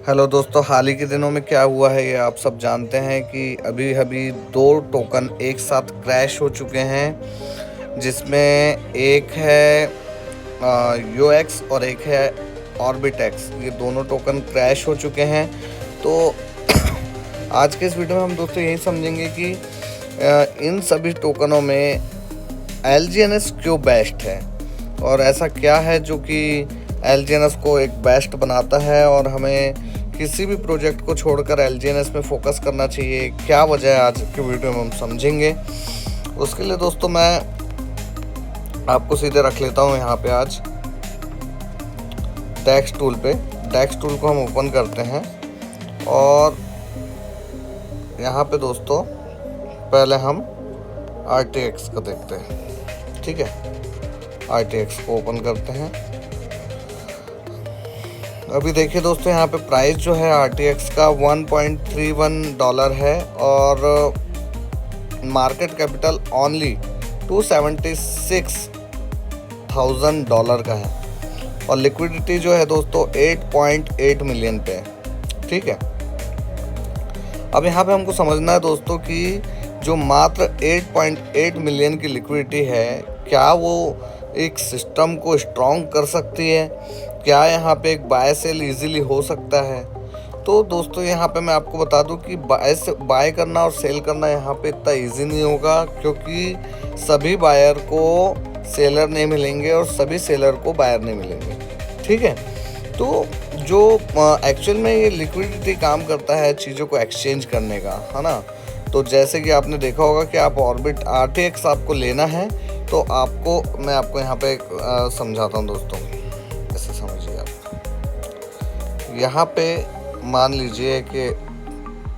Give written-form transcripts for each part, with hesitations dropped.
Hello दोस्तों, हाल ही के दिनों में क्या हुआ है ये आप सब जानते हैं कि अभी अभी दो टोकन एक साथ क्रैश हो चुके हैं, जिसमें एक है यूएक्स और एक है ऑर्बिटेक्स। ये दोनों टोकन क्रैश हो चुके हैं। तो आज के इस वीडियो में हम दोस्तों यही समझेंगे कि इन सभी टोकनों में एलजीएनएस क्यों बेस्ट है और ऐसा क्या है जो कि एलजीएनएस को एक बेस्ट बनाता है और हमें किसी भी प्रोजेक्ट को छोड़कर एलजीएनएस में फोकस करना चाहिए। क्या वजह है आज के वीडियो में हम समझेंगे। उसके लिए दोस्तों मैं आपको सीधे रख लेता हूँ यहाँ पे आज डेक्स टूल पे। डेक्स टूल को हम ओपन करते हैं और यहाँ पे दोस्तों पहले हम RTX को देखते हैं। ठीक है, RTX को ओपन करते हैं। अभी देखिए दोस्तों, यहाँ पे प्राइस जो है RTX का $1.31 है और मार्केट कैपिटल ओनली $276,000 का है और लिक्विडिटी जो है दोस्तों 8.8 मिलियन पे है। ठीक है, अब यहाँ पे हमको समझना है दोस्तों कि जो मात्र 8.8 मिलियन की लिक्विडिटी है, क्या वो एक सिस्टम को स्ट्रॉन्ग कर सकती है? क्या यहाँ पे एक बाय सेल इजीली हो सकता है? तो दोस्तों यहाँ पे मैं आपको बता दूं कि बाय करना और सेल करना यहाँ पे इतना इजी नहीं होगा, क्योंकि सभी बायर को सेलर नहीं मिलेंगे और सभी सेलर को बायर नहीं मिलेंगे। ठीक है, तो जो एक्चुअल में ये लिक्विडिटी काम करता है चीज़ों को एक्सचेंज करने का, है ना। तो जैसे कि आपने देखा होगा कि आप ऑर्बिट RTX आपको लेना है, तो मैं आपको यहाँ पे समझाता हूँ दोस्तों। ऐसे समझिए आप, यहाँ पे मान लीजिए कि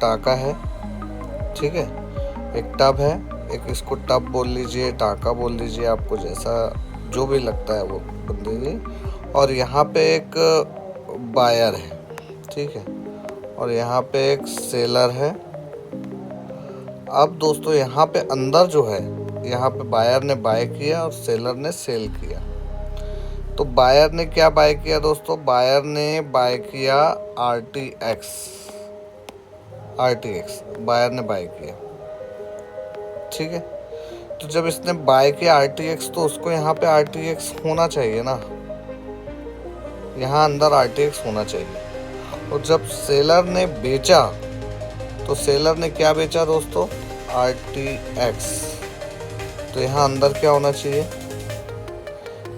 टाका है। ठीक है, एक टब है, एक इसको टब बोल लीजिए, टाका बोल लीजिए, आपको जैसा जो भी लगता है वो बोल दीजिए। और यहाँ पे एक बायर है। ठीक है, और यहाँ पे एक सेलर है। अब दोस्तों यहाँ पे अंदर जो है, यहाँ पे बायर ने बाय किया और सेलर ने सेल किया। तो बायर ने क्या बाय किया दोस्तों? बायर ने बाय किया RTX बायर ने बाय किया। ठीक है, तो जब इसने बाय किया RTX, तो उसको यहाँ पे RTX होना चाहिए ना, यहाँ अंदर RTX होना चाहिए। और जब सेलर ने बेचा, तो सेलर ने क्या बेचा दोस्तों? RTX। तो यहाँ अंदर क्या होना चाहिए?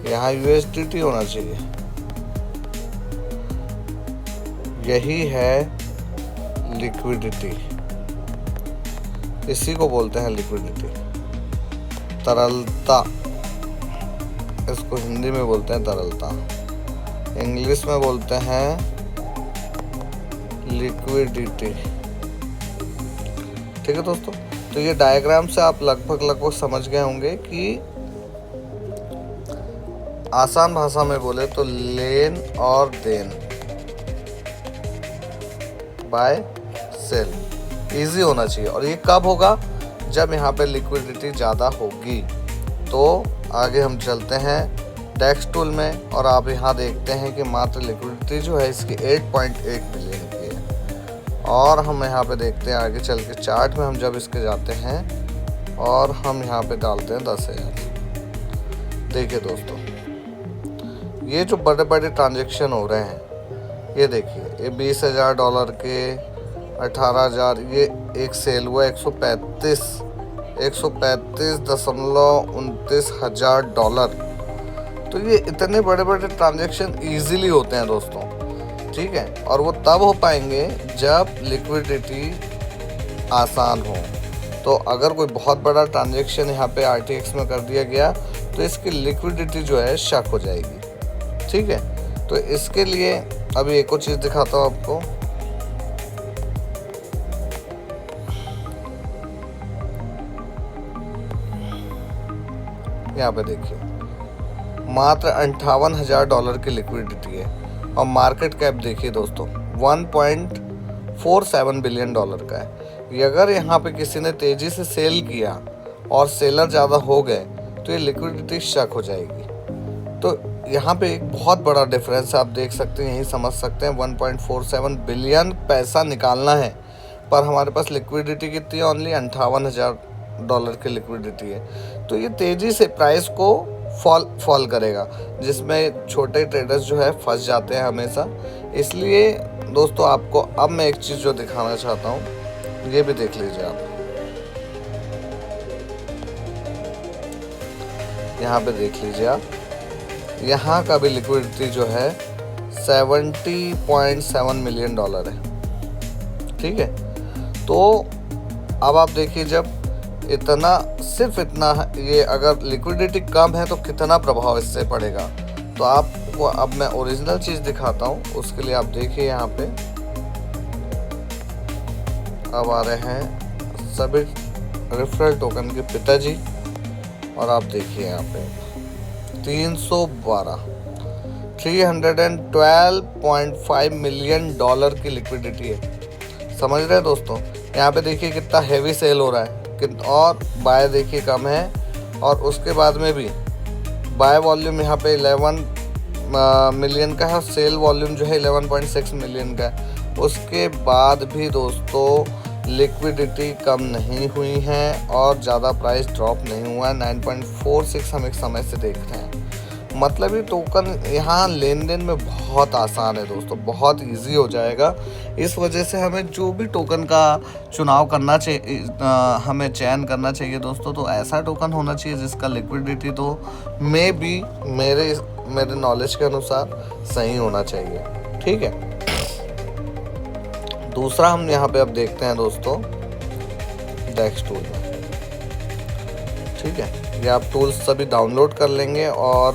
यहाँ USDT होना चाहिए। यही है लिक्विडिटी, इसी को बोलते हैं लिक्विडिटी, तरलता। इसको हिंदी में बोलते हैं तरलता, इंग्लिश में बोलते हैं लिक्विडिटी। ठीक है दोस्तों, तो ये डायग्राम से आप लगभग समझ गए होंगे कि आसान भाषा में बोले तो लेन और देन, बाय सेल इजी होना चाहिए। और ये कब होगा? जब यहाँ पे लिक्विडिटी ज़्यादा होगी। तो आगे हम चलते हैं डेक्स टूल में और आप यहाँ देखते हैं कि मात्र लिक्विडिटी जो है इसकी 8.8 मिलियन की है। और हम यहाँ पे देखते हैं आगे चल के चार्ट में, हम जब इसके जाते हैं और हम यहाँ पे डालते हैं 10,000। देखिए दोस्तों, ये जो बड़े बड़े ट्रांजेक्शन हो रहे हैं, ये देखिए, ये $20,000 के 18,000, ये एक सेल हुआ $135.29 तो ये इतने बड़े बड़े ट्रांजेक्शन इजीली होते हैं दोस्तों। ठीक है, और वो तब हो पाएंगे जब लिक्विडिटी आसान हो। तो अगर कोई बहुत बड़ा ट्रांजेक्शन यहाँ पे RTX में कर दिया गया, तो इसकी लिक्विडिटी जो है शक हो जाएगी। ठीक है, तो इसके लिए अभी एक और चीज़ दिखाता हूँ आपको। यहाँ पे देखिए, मात्र $58,000 की लिक्विडिटी है और मार्केट कैप देखिए दोस्तों $1.47 बिलियन का है। ये अगर यहाँ पे किसी ने तेज़ी से सेल किया और सेलर ज़्यादा हो गए, तो ये लिक्विडिटी शक हो जाएगी। तो यहाँ पे एक बहुत बड़ा डिफरेंस है, आप देख सकते हैं, यही समझ सकते हैं। 1.47 बिलियन पैसा निकालना है, पर हमारे पास लिक्विडिटी कितनी है? ओनली $58,000 की लिक्विडिटी है। तो ये तेज़ी से प्राइस को फॉल करेगा, जिसमें छोटे ट्रेडर्स जो है फंस जाते हैं हमेशा। इसलिए दोस्तों आपको अब मैं एक चीज़ जो दिखाना चाहता हूँ, ये भी देख लीजिए आप। यहाँ पे देख लीजिए आप, यहाँ का भी लिक्विडिटी जो है $70.7 मिलियन है। ठीक है, तो अब आप देखिए, जब इतना, सिर्फ इतना, ये अगर लिक्विडिटी कम है तो कितना प्रभाव इससे पड़ेगा। तो आपको अब मैं ओरिजिनल चीज़ दिखाता हूँ, उसके लिए आप देखिए यहाँ पे अब आ रहे हैं सभी रेफरल टोकन के पिताजी, और आप देखिए यहाँ पे 312.5 मिलियन डॉलर की लिक्विडिटी है। समझ रहे हैं दोस्तों? यहाँ पे देखिए कितना हैवी सेल हो रहा है, और बाय देखिए कम है, और उसके बाद में भी बाय वॉल्यूम यहाँ पे 11 मिलियन का है, और सेल वॉल्यूम जो है 11.6 मिलियन का है। उसके बाद भी दोस्तों लिक्विडिटी कम नहीं हुई है और ज़्यादा प्राइस ड्रॉप नहीं हुआ है। 9.46 हम एक समय से देख रहे हैं। मतलब ये टोकन यहाँ लेन देन में बहुत आसान है दोस्तों, बहुत इजी हो जाएगा। इस वजह से हमें जो भी टोकन का चुनाव करना चाहिए, हमें चयन करना चाहिए दोस्तों, तो ऐसा टोकन होना चाहिए जिसका लिक्विडिटी तो मेरे नॉलेज के अनुसार सही होना चाहिए। ठीक है, दूसरा हम यहाँ पे अब देखते हैं दोस्तों डेक्स टूल में। ठीक है, ये आप टूल्स सभी डाउनलोड कर लेंगे और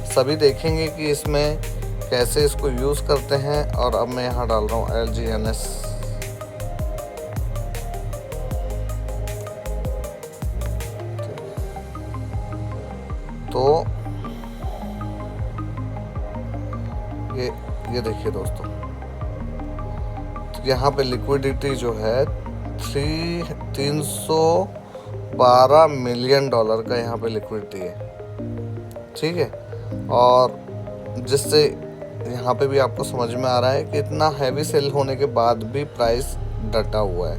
सभी देखेंगे कि इसमें कैसे इसको यूज़ करते हैं। और अब मैं यहाँ डाल रहा हूँ LGNS। तो ये देखिए दोस्तों, यहाँ पे लिक्विडिटी जो है 312 मिलियन डॉलर का यहाँ पे लिक्विडिटी है। ठीक है, और जिससे यहाँ पे भी आपको समझ में आ रहा है कि इतना हैवी सेल होने के बाद भी प्राइस डटा हुआ है।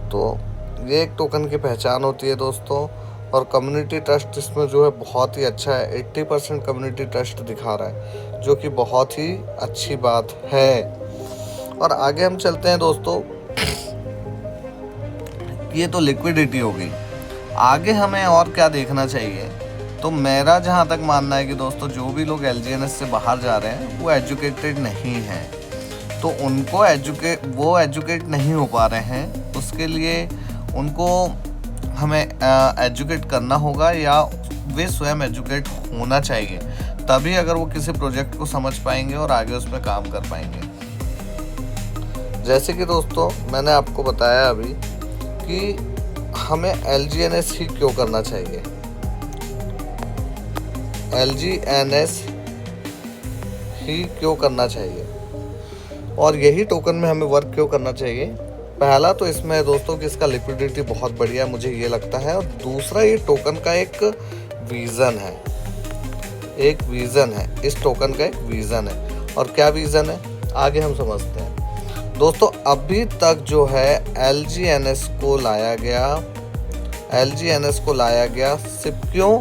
तो ये एक टोकन की पहचान होती है दोस्तों। और कम्युनिटी ट्रस्ट इसमें जो है बहुत ही अच्छा है, 80% कम्युनिटी ट्रस्ट दिखा रहा है, जो कि बहुत ही अच्छी बात है। और आगे हम चलते हैं दोस्तों, ये तो लिक्विडिटी हो गई। आगे हमें और क्या देखना चाहिए? तो मेरा जहाँ तक मानना है कि दोस्तों जो भी लोग LGNS से बाहर जा रहे हैं वो एजुकेटेड नहीं हैं, तो उनको एजुकेट नहीं हो पा रहे हैं। उसके लिए उनको हमें एजुकेट करना होगा, या वे स्वयं एजुकेट होना चाहिए, तभी अगर वो किसी प्रोजेक्ट को समझ पाएंगे और आगे उस पर काम कर पाएंगे। जैसे कि दोस्तों मैंने आपको बताया अभी कि हमें LGNS ही क्यों करना चाहिए, LGNS ही क्यों करना चाहिए, और यही टोकन में हमें वर्क क्यों करना चाहिए। पहला तो इसमें है दोस्तों कि इसका लिक्विडिटी बहुत बढ़िया मुझे ये लगता है, और दूसरा ये टोकन का एक विज़न है, इस टोकन का एक विज़न है। और क्या विज़न है आगे हम समझते हैं दोस्तों। अभी तक जो है LGNS को लाया गया सिर्फ क्यों?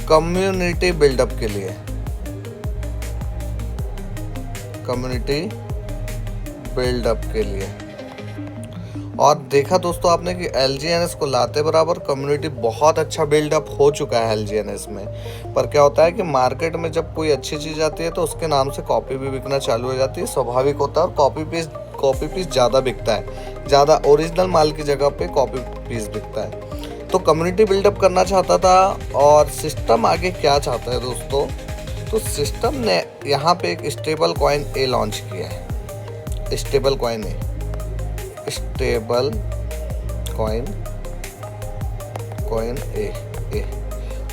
कम्युनिटी बिल्डअप के लिए, और देखा दोस्तों आपने कि LGNS को लाते बराबर कम्युनिटी बहुत अच्छा बिल्डअप हो चुका है LGNS में। पर क्या होता है कि मार्केट में जब कोई अच्छी चीज़ आती है तो उसके नाम से कॉपी भी बिकना चालू हो जाती है, स्वाभाविक होता है। और कॉपी पीस ज़्यादा बिकता है, ज़्यादा ओरिजिनल माल की जगह पे कॉपी पीस बिकता है। तो कम्युनिटी बिल्डअप करना चाहता था, और सिस्टम आगे क्या चाहता है दोस्तों? तो सिस्टम ने यहाँ पे एक स्टेबल कॉइन ए लॉन्च किया है, स्टेबल कॉइन ए।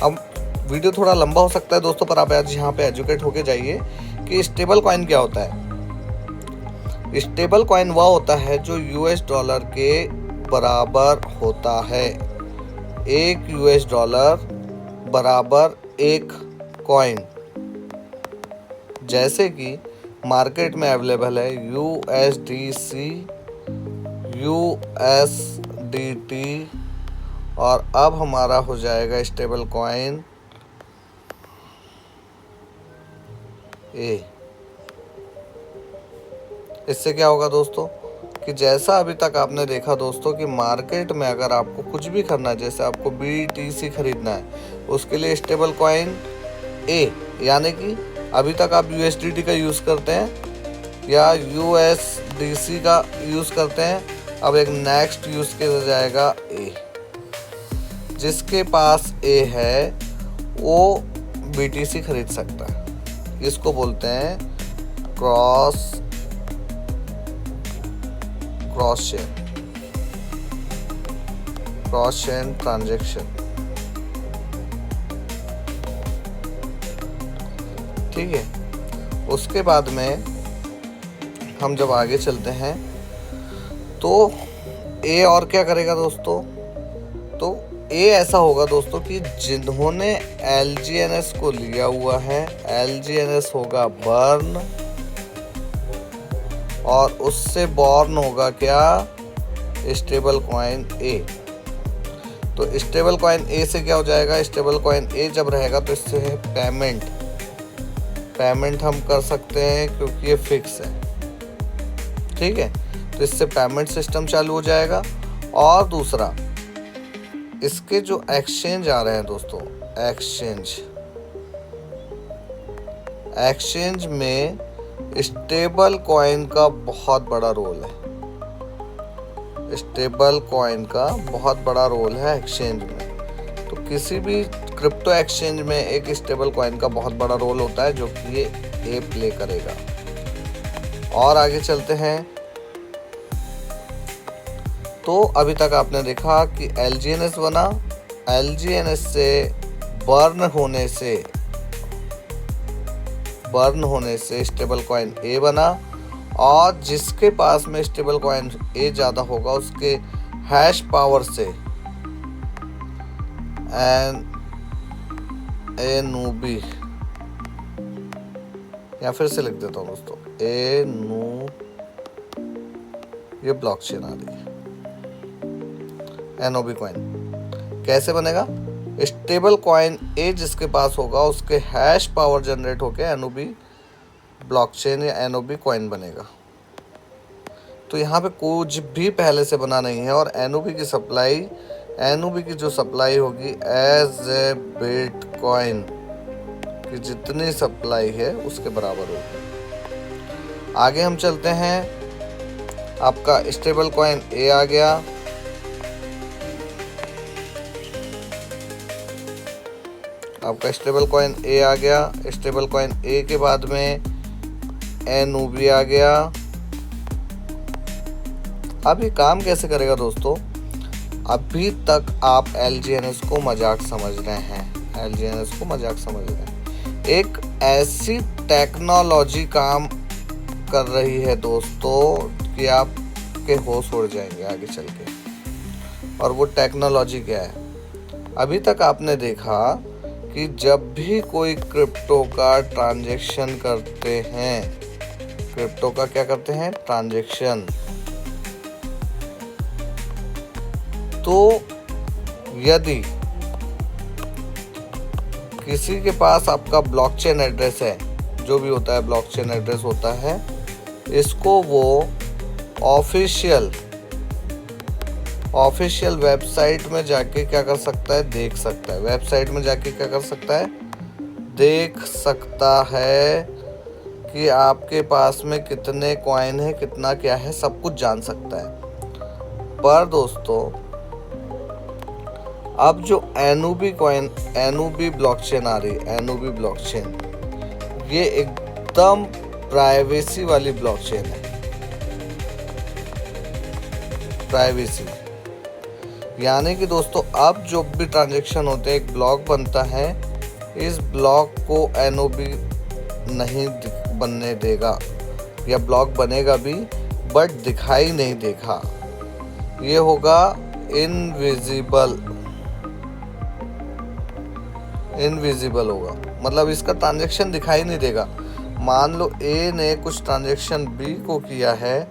अब वीडियो थोड़ा लंबा हो सकता है दोस्तों, पर आप आज यहाँ पे एजुकेट होके जाइए कि स्टेबल कॉइन क्या होता है। स्टेबल कॉइन वह होता है जो $, के बराबर होता है। $1 बराबर एक कॉइन, जैसे कि मार्केट में अवेलेबल है USDC, USDT, और अब हमारा हो जाएगा स्टेबल कॉइन A। इससे क्या होगा दोस्तों कि जैसा अभी तक आपने देखा दोस्तों कि मार्केट में अगर आपको कुछ भी करना है, जैसे आपको BTC खरीदना है, उसके लिए स्टेबल कॉइन A, यानी कि अभी तक आप USDT का यूज़ करते हैं या USDC का यूज़ करते हैं, अब एक नेक्स्ट यूज़ किया जाएगा A। जिसके पास A है वो BTC खरीद सकता है। इसको बोलते हैं क्रॉस चेन ट्रांजैक्शन। ठीक है, उसके बाद में हम जब आगे चलते हैं तो ए और क्या करेगा दोस्तों, तो ए ऐसा होगा दोस्तों कि जिन्होंने LGNS को लिया हुआ है, LGNS होगा बर्न, और उससे बॉर्न होगा क्या, स्टेबल कॉइन A। तो स्टेबल कॉइन A से क्या हो जाएगा, स्टेबल कॉइन A जब रहेगा तो इससे पेमेंट हम कर सकते हैं क्योंकि ये फिक्स है। ठीक है, तो इससे पेमेंट सिस्टम चालू हो जाएगा। और दूसरा, इसके जो एक्सचेंज आ रहे हैं दोस्तों, एक्सचेंज में स्टेबल कॉइन का बहुत बड़ा रोल है। स्टेबल कॉइन का बहुत बड़ा रोल है एक्सचेंज में। तो किसी भी क्रिप्टो एक्सचेंज में एक स्टेबल कॉइन का बहुत बड़ा रोल होता है जो कि ये ए प्ले करेगा। और आगे चलते हैं तो अभी तक आपने देखा कि LGNS बना, LGNS से बर्न होने से स्टेबल कॉइन A बना, और जिसके पास में स्टेबल कॉइन A ज़्यादा होगा उसके हैश पावर से एनूबी, या फिर से लिख देता हूँ दोस्तों, ये ब्लॉकचेन आ रही है, एनओबी कॉइन कैसे बनेगा, स्टेबल कॉइन A जिसके पास होगा उसके हैश पावर जनरेट होकर एनओबी ब्लॉकचेन या एनओबी कॉइन बनेगा। तो यहाँ पे कुछ भी पहले से बना नहीं है, और एनओबी की जो सप्लाई होगी एज ए बिटकॉइन की जितनी सप्लाई है उसके बराबर होगी। आगे हम चलते हैं, आपका स्टेबल कॉइन A आ गया, स्टेबल कॉइन A के बाद में एनओबी आ गया। अब ये काम कैसे करेगा दोस्तों, अभी तक आप LGNS को मजाक समझ रहे हैं, एक ऐसी टेक्नोलॉजी काम कर रही है दोस्तों कि आपके होश उड़ जाएंगे आगे चल के। और वो टेक्नोलॉजी क्या है, अभी तक आपने देखा कि जब भी कोई क्रिप्टो का ट्रांजैक्शन करते हैं, ट्रांजैक्शन, तो यदि किसी के पास आपका ब्लॉकचेन एड्रेस है, जो भी होता है ब्लॉकचेन एड्रेस होता है, इसको वो ऑफिशियल वेबसाइट में जाके क्या कर सकता है, देख सकता है। वेबसाइट में जाके क्या कर सकता है, देख सकता है कि आपके पास में कितने कॉइन है, कितना क्या है, सब कुछ जान सकता है। पर दोस्तों अब जो एनओबी ब्लॉकचेन आ रही है, एनओबी ब्लॉकचेन, ये एकदम प्राइवेसी वाली ब्लॉकचेन है। प्राइवेसी यानी कि दोस्तों अब जो भी ट्रांजैक्शन होते हैं, एक ब्लॉक बनता है, इस ब्लॉक को एनओबी नहीं बनने देगा, या ब्लॉक बनेगा भी बट दिखाई नहीं देगा। ये होगा इनविजिबल होगा, मतलब इसका ट्रांजैक्शन दिखाई नहीं देगा। मान लो ए ने कुछ ट्रांजैक्शन बी को किया है,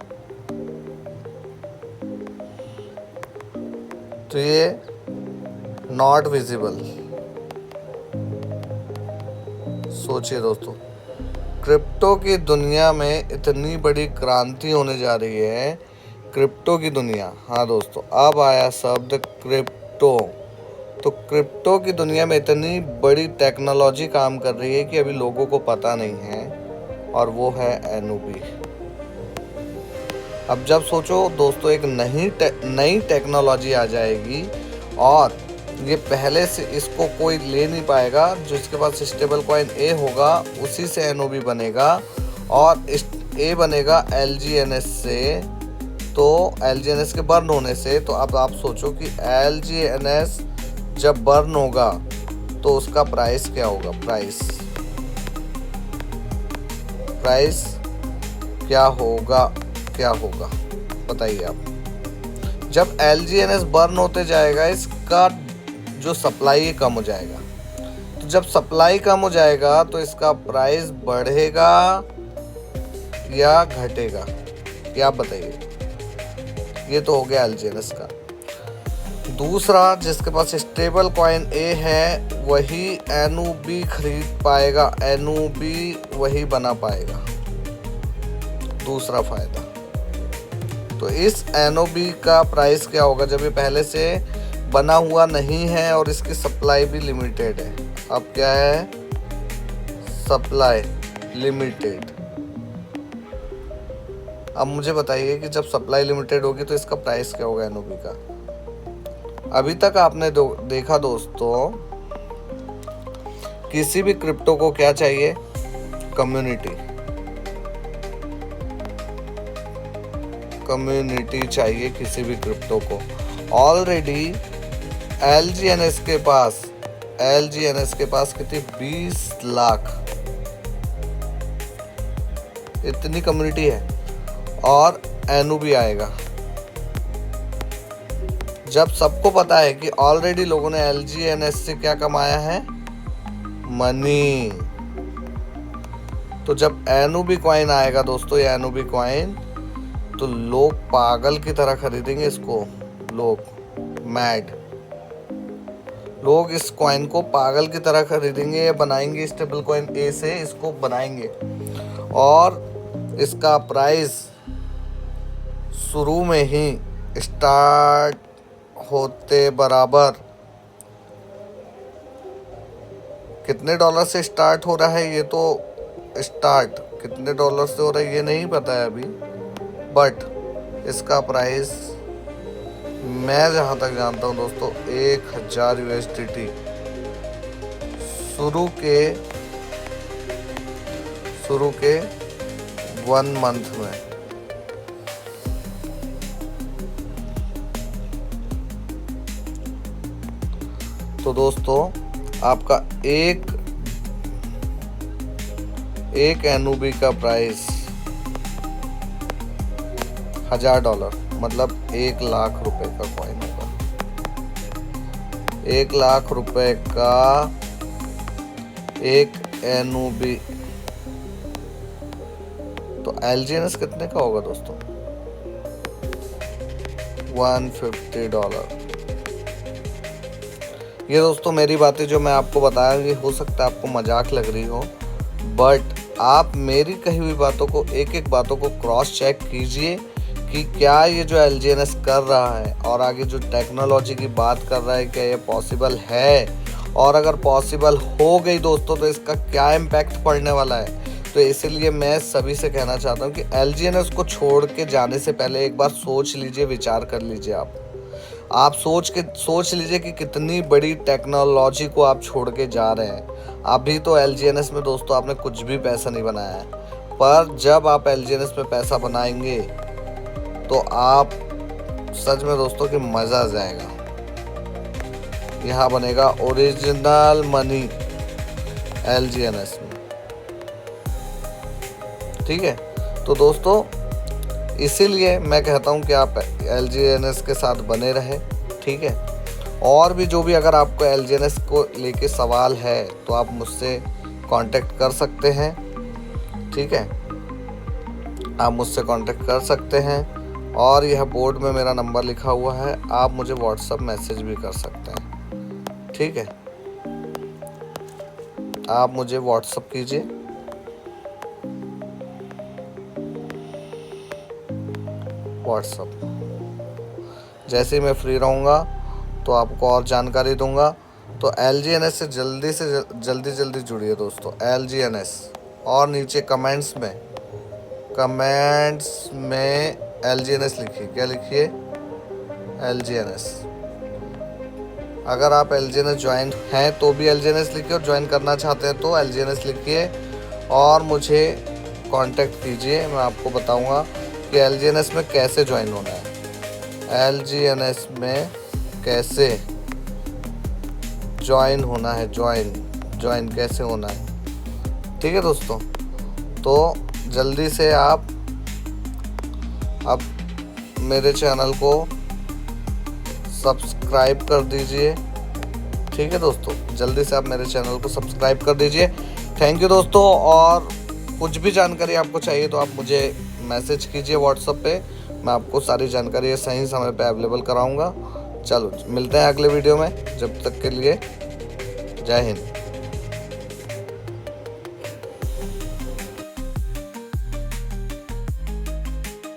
तो ये नॉट विजिबल। सोचिए दोस्तों, क्रिप्टो की दुनिया में इतनी बड़ी क्रांति होने जा रही है, क्रिप्टो की दुनिया। हाँ दोस्तों, अब आया शब्द क्रिप्टो। तो क्रिप्टो की दुनिया में इतनी बड़ी टेक्नोलॉजी काम कर रही है कि अभी लोगों को पता नहीं है, और वो है एनओबी। अब जब सोचो दोस्तों, एक नई टेक्नोलॉजी आ जाएगी और ये पहले से इसको कोई ले नहीं पाएगा। जो इसके पास स्टेबल कॉइन ए होगा उसी से एनओबी बनेगा, और ए बनेगा LGNS से, तो LGNS के बर्न होने से। तो अब आप सोचो कि LGNS जब बर्न होगा तो उसका प्राइस क्या होगा। प्राइस क्या होगा बताइए आप। जब LGNS बर्न होते जाएगा, इसका जो सप्लाई है कम हो जाएगा। तो जब सप्लाई कम हो जाएगा तो इसका प्राइस बढ़ेगा या घटेगा, क्या आप बताइए। ये तो हो गया LGNS का। दूसरा, जिसके पास स्टेबल कॉइन ए है वही एनओबी खरीद पाएगा, एनओबी वही बना पाएगा। दूसरा फायदा। तो इस एनओबी का प्राइस क्या होगा जब ये पहले से बना हुआ नहीं है और इसकी सप्लाई भी लिमिटेड है। अब क्या है, सप्लाई लिमिटेड। अब मुझे बताइए कि जब सप्लाई लिमिटेड होगी तो इसका प्राइस क्या होगा एनओबी का। अभी तक आपने देखा दोस्तों, किसी भी क्रिप्टो को क्या चाहिए, कम्युनिटी चाहिए किसी भी क्रिप्टो को। ऑलरेडी LGNS के पास कितनी 20 लाख इतनी कम्युनिटी है, और एनओबी आएगा। जब सबको पता है कि ऑलरेडी लोगों ने LGNS से क्या कमाया है, मनी। तो जब एनओबी कॉइन आएगा दोस्तों, ये एनओबी कॉइन, तो लोग पागल की तरह खरीदेंगे इसको। लोग इस कॉइन को पागल की तरह खरीदेंगे, या बनाएंगे स्टेबल कॉइन ए से, इसको बनाएंगे, और इसका प्राइस शुरू में ही स्टार्ट होते बराबर कितने डॉलर से स्टार्ट हो रहा है, ये तो स्टार्ट कितने डॉलर से हो रहा है ये नहीं पता है अभी, बट इसका प्राइस मैं जहाँ तक जानता हूँ दोस्तों 1000 USDT शुरू के 1 मंथ में। तो दोस्तों आपका एक एनओबी का प्राइस $1000, मतलब 1 लाख रुपए का कॉइन होगा। 1 लाख रुपए का एक एनओबी। तो LGNS कितने का होगा दोस्तों, $150। ये दोस्तों मेरी बातें जो मैं आपको बताया, ये हो सकता है आपको मजाक लग रही हो, बट आप मेरी कही हुई बातों को, एक बातों को क्रॉस चेक कीजिए कि क्या ये जो LGNS कर रहा है और आगे जो टेक्नोलॉजी की बात कर रहा है, क्या ये पॉसिबल है, और अगर पॉसिबल हो गई दोस्तों तो इसका क्या इम्पैक्ट पड़ने वाला है। तो इसीलिए मैं सभी से कहना चाहता हूँ कि LGNS को छोड़ के जाने से पहले एक बार सोच लीजिए, विचार कर लीजिए। आप सोच लीजिए कि कितनी बड़ी टेक्नोलॉजी को आप छोड़ के जा रहे हैं। अभी तो LGNS में दोस्तों आपने कुछ भी पैसा नहीं बनाया है, पर जब आप LGNS में पैसा बनाएंगे तो आप सच में दोस्तों कि मज़ा आ जाएगा। यहाँ बनेगा ओरिजिनल मनी LGNS में, ठीक है। तो दोस्तों इसीलिए मैं कहता हूँ कि आप LGNS के साथ बने रहें, ठीक है। और भी जो भी अगर आपको LGNS को लेके सवाल है तो आप मुझसे कांटेक्ट कर सकते हैं, ठीक है, आप मुझसे कांटेक्ट कर सकते हैं। और यह बोर्ड में मेरा नंबर लिखा हुआ है, आप मुझे व्हाट्सएप मैसेज भी कर सकते हैं। ठीक है, आप मुझे व्हाट्सएप कीजिए। व्हाट्सएप जैसे ही मैं फ्री रहूँगा तो आपको और जानकारी दूंगा। तो LGNS से जल्दी जुड़िए दोस्तों, LGNS। और नीचे कमेंट्स में LGNS लिखिए। क्या लिखिए? LGNS। अगर आप LGNS ज्वाइन हैं तो भी LGNS लिखिए, और ज्वाइन करना चाहते हैं तो LGNS लिखिए और मुझे कांटेक्ट कीजिए। मैं आपको बताऊंगा कि LGNS में कैसे ज्वाइन होना है, LGNS में कैसे ज्वाइन होना है, ज्वाइन कैसे होना है। ठीक है दोस्तों, तो जल्दी से आप अब मेरे चैनल को सब्सक्राइब कर दीजिए। ठीक है दोस्तों, जल्दी से आप मेरे चैनल को सब्सक्राइब कर दीजिए। थैंक यू दोस्तों। और कुछ भी जानकारी आपको चाहिए तो आप मुझे मैसेज कीजिए व्हाट्सएप पे, मैं आपको सारी जानकारी सही समय पे अवेलेबल कराऊंगा। चलो मिलते हैं अगले वीडियो में, जब तक के लिए जय हिंद।